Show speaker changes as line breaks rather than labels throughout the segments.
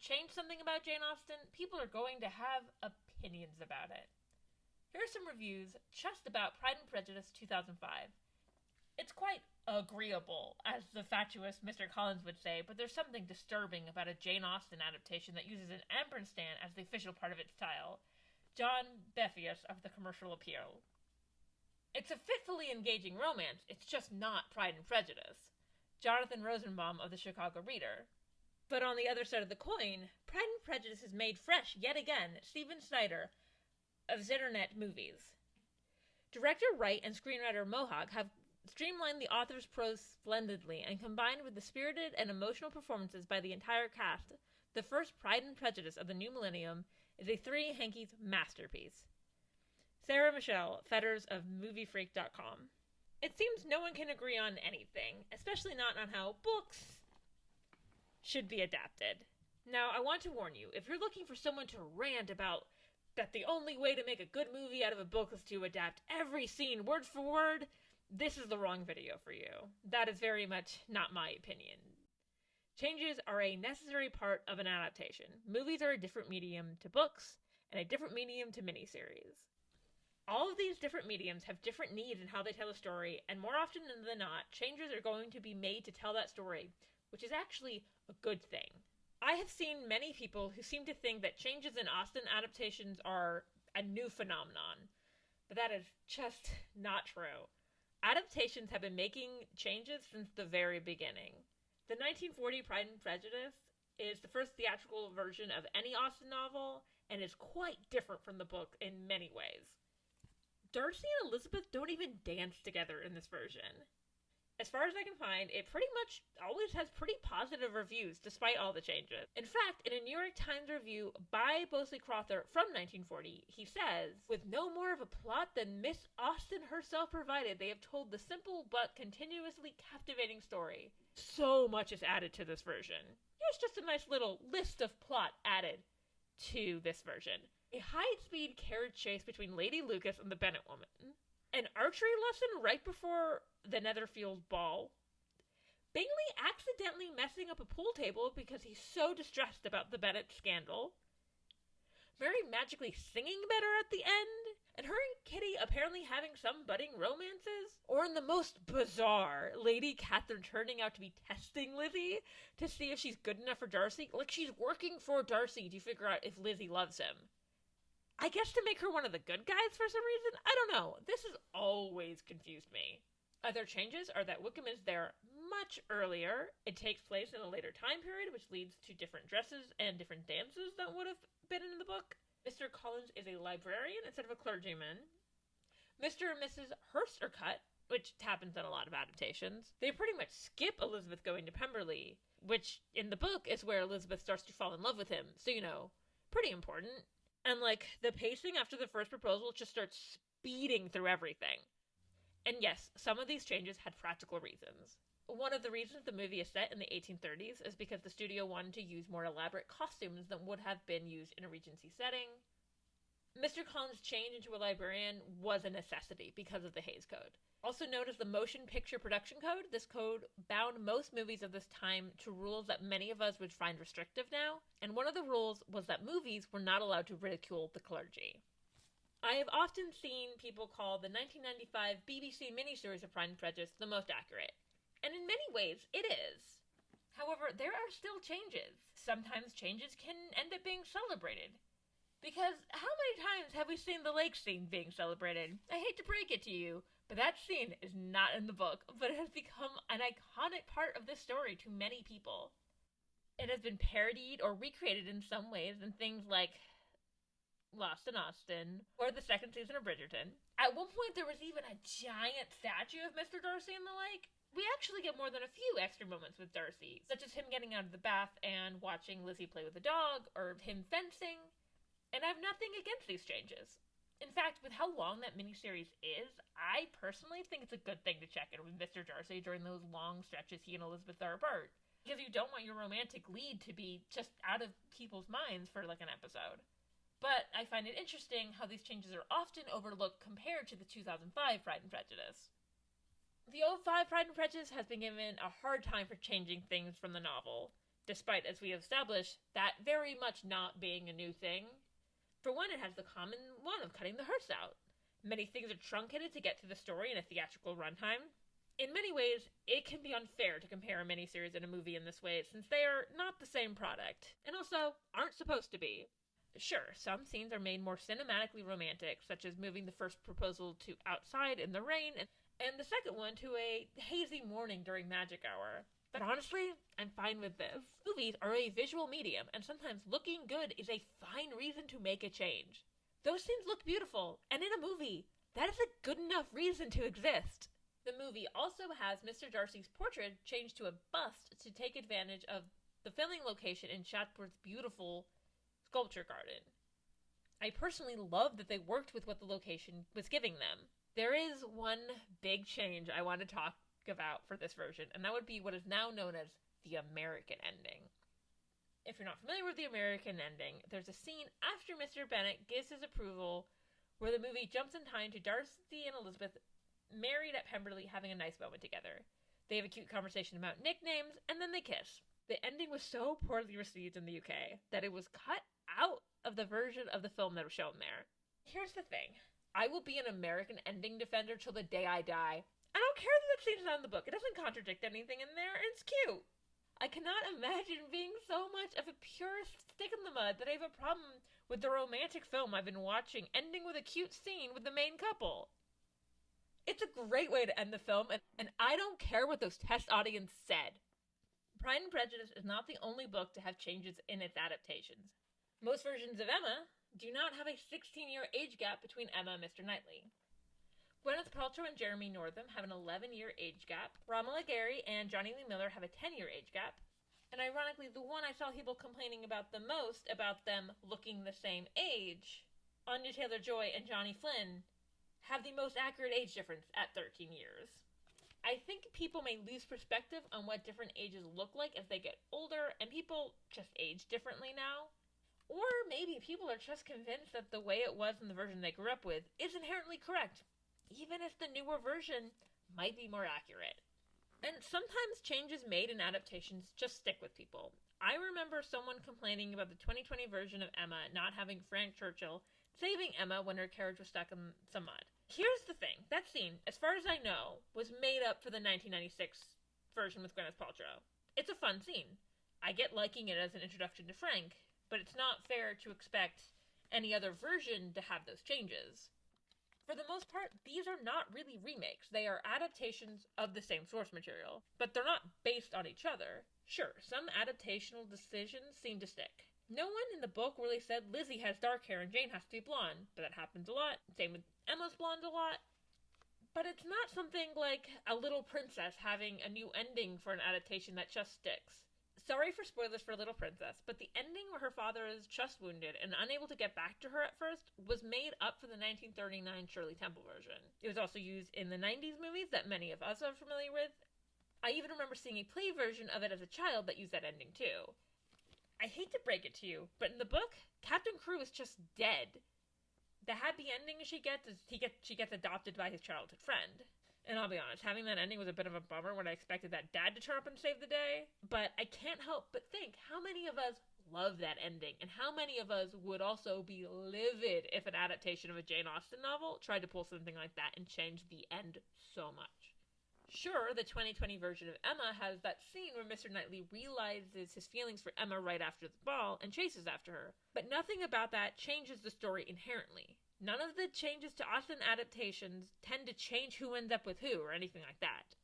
change something about Jane Austen, people are going to have opinions about it. Here are some reviews just about Pride and Prejudice 2005. It's quite agreeable, as the fatuous Mr. Collins would say, but there's something disturbing about a Jane Austen adaptation that uses an ampersand as the official part of its style. John Beffius of the Commercial Appeal. It's a fitfully engaging romance, it's just not Pride and Prejudice. Jonathan Rosenbaum of the Chicago Reader. But on the other side of the coin, Pride and Prejudice is made fresh yet again. Steven Snyder of Zitternet Movies. Director Wright and screenwriter Mohawk have streamlined the author's prose splendidly, and combined with the spirited and emotional performances by the entire cast, the first Pride and Prejudice of the new millennium is a three hankies masterpiece. Sarah Michelle Fetters of MovieFreak.com. It seems no one can agree on anything, especially not on how books should be adapted. Now, I want to warn you, if you're looking for someone to rant about that the only way to make a good movie out of a book is to adapt every scene word for word, this is the wrong video for you. That is very much not my opinion. Changes are a necessary part of an adaptation. Movies are a different medium to books, and a different medium to miniseries. All of these different mediums have different needs in how they tell a story, and more often than not, changes are going to be made to tell that story, which is actually a good thing. I have seen many people who seem to think that changes in Austen adaptations are a new phenomenon, but that is just not true. Adaptations have been making changes since the very beginning. The 1940 Pride and Prejudice is the first theatrical version of any Austen novel, and is quite different from the book in many ways. Darcy and Elizabeth don't even dance together in this version. As far as I can find, it pretty much always has pretty positive reviews despite all the changes. In fact, in a New York Times review by Bosley Crowther from 1940, he says, "With no more of a plot than Miss Austen herself provided, they have told the simple but continuously captivating story. So much is added to this version. Here's just a nice little list of plot added to this version. A high-speed carriage chase between Lady Lucas and the Bennet woman. An archery lesson right before the Netherfield ball. Bingley accidentally messing up a pool table because he's so distressed about the Bennet scandal. Mary magically singing better at the end. And her and Kitty apparently having some budding romances. Or in the most bizarre, Lady Catherine turning out to be testing Lizzie to see if she's good enough for Darcy. Like she's working for Darcy to figure out if Lizzie loves him. I guess to make her one of the good guys for some reason? I don't know. This has always confused me. Other changes are that Wickham is there much earlier. It takes place in a later time period, which leads to different dresses and different dances than would have been in the book. Mr. Collins is a librarian instead of a clergyman. Mr. and Mrs. Hurst are cut, which happens in a lot of adaptations. They pretty much skip Elizabeth going to Pemberley, which in the book is where Elizabeth starts to fall in love with him. So, pretty important. And, the pacing after the first proposal just starts speeding through everything. And yes, some of these changes had practical reasons. One of the reasons the movie is set in the 1830s is because the studio wanted to use more elaborate costumes than would have been used in a Regency setting. Mr. Collins' change into a librarian was a necessity because of the Hays Code. Also known as the Motion Picture Production Code, this code bound most movies of this time to rules that many of us would find restrictive now, and one of the rules was that movies were not allowed to ridicule the clergy. I have often seen people call the 1995 BBC miniseries of Pride and Prejudice the most accurate, and in many ways it is. However, there are still changes. Sometimes changes can end up being celebrated. Because how many times have we seen the lake scene being celebrated? I hate to break it to you, but that scene is not in the book, but it has become an iconic part of this story to many people. It has been parodied or recreated in some ways in things like Lost in Austen, or the second season of Bridgerton. At one point there was even a giant statue of Mr. Darcy in the lake. We actually get more than a few extra moments with Darcy, such as him getting out of the bath and watching Lizzie play with the dog, or him fencing. And I have nothing against these changes. In fact, with how long that miniseries is, I personally think it's a good thing to check in with Mr. Darcy during those long stretches he and Elizabeth are apart. Because you don't want your romantic lead to be just out of people's minds for an episode. But I find it interesting how these changes are often overlooked compared to the 2005 Pride and Prejudice. The 2005 Pride and Prejudice has been given a hard time for changing things from the novel. despite, as we have established, that very much not being a new thing. For one, it has the common one of cutting the hearse out. Many things are truncated to get to the story in a theatrical runtime. In many ways, it can be unfair to compare a miniseries and a movie in this way, since they are not the same product, and also aren't supposed to be. Sure, some scenes are made more cinematically romantic, such as moving the first proposal to outside in the rain, and the second one to a hazy morning during magic hour. But honestly, I'm fine with this. Movies are a visual medium, and sometimes looking good is a fine reason to make a change. Those scenes look beautiful, and in a movie, that is a good enough reason to exist. The movie also has Mr. Darcy's portrait changed to a bust to take advantage of the filming location in Chatsworth's beautiful sculpture garden. I personally love that they worked with what the location was giving them. There is one big change I want to talk about for this version, and that would be what is now known as the American ending. If you're not familiar with the American ending, there's a scene after Mr. Bennet gives his approval where the movie jumps in time to Darcy and Elizabeth married at Pemberley having a nice moment together. They have a cute conversation about nicknames, and then they kiss. The ending was so poorly received in the UK that it was cut out of the version of the film that was shown there. Here's the thing. I will be an American ending defender till the day I die. I don't care that scene's not in the book. It doesn't contradict anything in there, and it's cute. I cannot imagine being so much of a purist stick in the mud that I have a problem with the romantic film I've been watching ending with a cute scene with the main couple. It's a great way to end the film, and I don't care what those test audience said. Pride and Prejudice is not the only book to have changes in its adaptations. Most versions of Emma do not have a 16-year age gap between Emma and Mr. Knightley. Gwyneth Paltrow and Jeremy Northam have an 11-year age gap. Romola Gary and Johnny Lee Miller have a 10-year age gap. And ironically, the one I saw people complaining about the most about them looking the same age, Anya Taylor-Joy and Johnny Flynn, have the most accurate age difference at 13 years. I think people may lose perspective on what different ages look like as they get older, and people just age differently now. Or maybe people are just convinced that the way it was in the version they grew up with is inherently correct, even if the newer version might be more accurate. And sometimes changes made in adaptations just stick with people. I remember someone complaining about the 2020 version of Emma not having Frank Churchill saving Emma when her carriage was stuck in some mud. Here's the thing. That scene, as far as I know, was made up for the 1996 version with Gwyneth Paltrow. It's a fun scene. I get liking it as an introduction to Frank, but it's not fair to expect any other version to have those changes. For the most part, these are not really remakes. They are adaptations of the same source material, but they're not based on each other. Sure, some adaptational decisions seem to stick. No one in the book really said Lizzie has dark hair and Jane has to be blonde, but that happens a lot. Same with Emma's blonde a lot. But it's not something like A Little Princess having a new ending for an adaptation that just sticks. Sorry for spoilers for Little Princess, but the ending where her father is chest wounded and unable to get back to her at first was made up for the 1939 Shirley Temple version. It was also used in the 90s movies that many of us are familiar with. I even remember seeing a play version of it as a child that used that ending too. I hate to break it to you, but in the book, Captain Crewe is just dead. The happy ending she gets is she gets adopted by his childhood friend. And I'll be honest, having that ending was a bit of a bummer when I expected that dad to turn up and save the day. But I can't help but think how many of us love that ending, and how many of us would also be livid if an adaptation of a Jane Austen novel tried to pull something like that and change the end so much. Sure, the 2020 version of Emma has that scene where Mr. Knightley realizes his feelings for Emma right after the ball and chases after her, but nothing about that changes the story inherently. None of the changes to Austen adaptations tend to change who ends up with who or anything like that.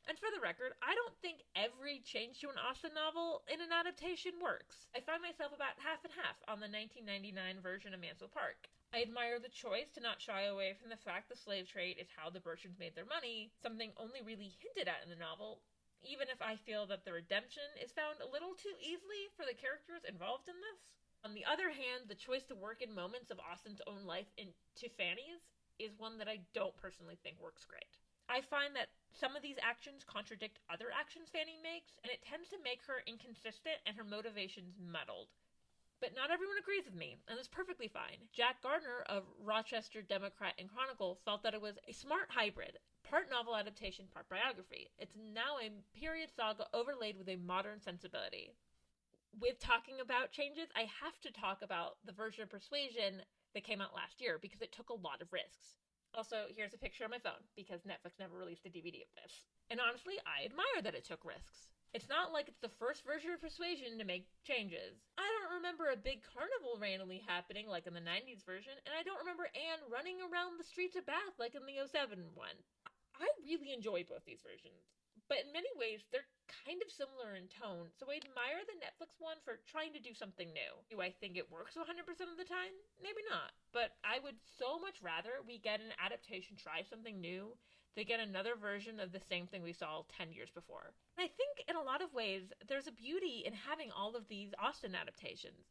And for the record, I don't think every change to an Austen novel in an adaptation works. I find myself about half and half on the 1999 version of Mansell Park. I admire the choice to not shy away from the fact the slave trade is how the Bertrams made their money, something only really hinted at in the novel, even if I feel that the redemption is found a little too easily for the characters involved in this. On the other hand, the choice to work in moments of Austen's own life into Fanny's is one that I don't personally think works great. I find that some of these actions contradict other actions Fanny makes, and it tends to make her inconsistent and her motivations muddled. But not everyone agrees with me, and that's perfectly fine. Jack Gardner of Rochester Democrat and Chronicle felt that it was a smart hybrid, part novel adaptation, part biography. It's now a period saga overlaid with a modern sensibility. with talking about changes, I have to talk about the version of Persuasion that came out last year because it took a lot of risks. Also, here's a picture on my phone because Netflix never released a DVD of this. And honestly, I admire that it took risks. It's not like it's the first version of Persuasion to make changes. I don't remember a big carnival randomly happening like in the 90s version, and I don't remember Anne running around the streets of Bath like in the 07 one. I really enjoy both these versions, but in many ways, they're kind of similar in tone, so I admire the Netflix one for trying to do something new. Do I think it works 100% of the time? Maybe not, but I would so much rather we get an adaptation try something new than get another version of the same thing we saw 10 years before. And I think in a lot of ways, there's a beauty in having all of these Austen adaptations.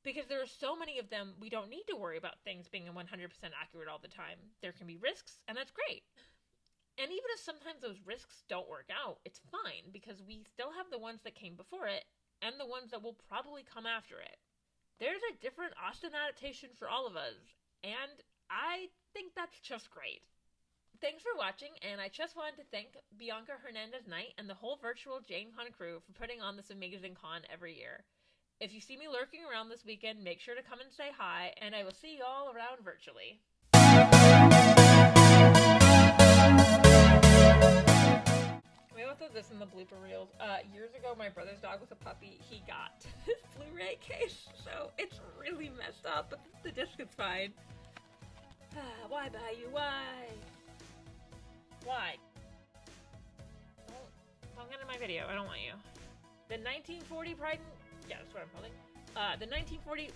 Because there are so many of them, we don't need to worry about things being 100% accurate all the time. There can be risks, and that's great. And even if sometimes those risks don't work out, it's fine, because we still have the ones that came before it, and the ones that will probably come after it. There's a different Austen adaptation for all of us, and I think that's just great. Thanks for watching, and I just wanted to thank Bianca Hernandez-Knight and the whole virtual JaneCon crew for putting on this amazing con every year. If you see me lurking around this weekend, make sure to come and say hi, and I will see you all around virtually. We also did this in the blooper reels. Years ago, my brother's dog was a puppy. He got this Blu-ray case, so it's really messed up, but the disc is fine. Why buy you? Why? Why? Don't get in my video. I don't want you. The 1940 Pride and... Yeah, that's what I'm holding. The 1940...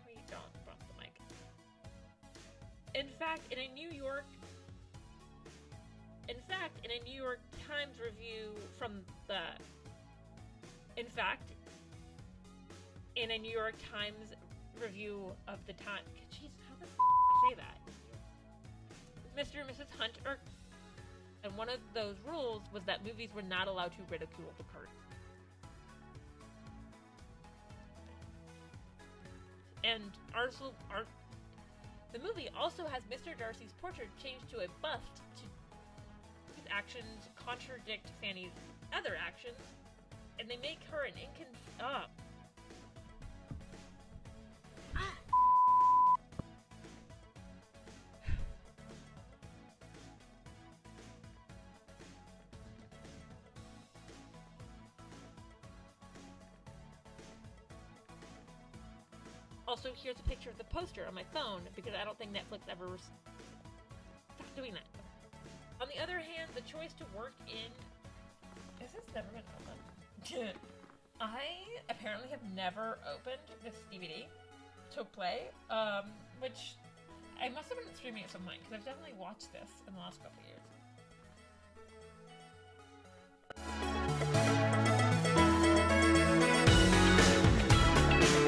Wait, don't bump the mic. In fact, in a New York Times review from the... In fact, in a New York Times review of the time... Jeez, how the f*** do I say that? Mr. and Mrs. Hunt are... And one of those rules was that movies were not allowed to ridicule the curtain. And the movie also has Mr. Darcy's portrait changed to a bust to his actions contradict Fanny's other actions, and they make her an Also, here's a picture of the poster on my phone, because I don't think Netflix ever... Stop doing that. On the other hand, the choice to work in... Is this never been opened? I apparently have never opened this DVD to play, which I must have been streaming at some point, because I've definitely watched this in the last couple of years.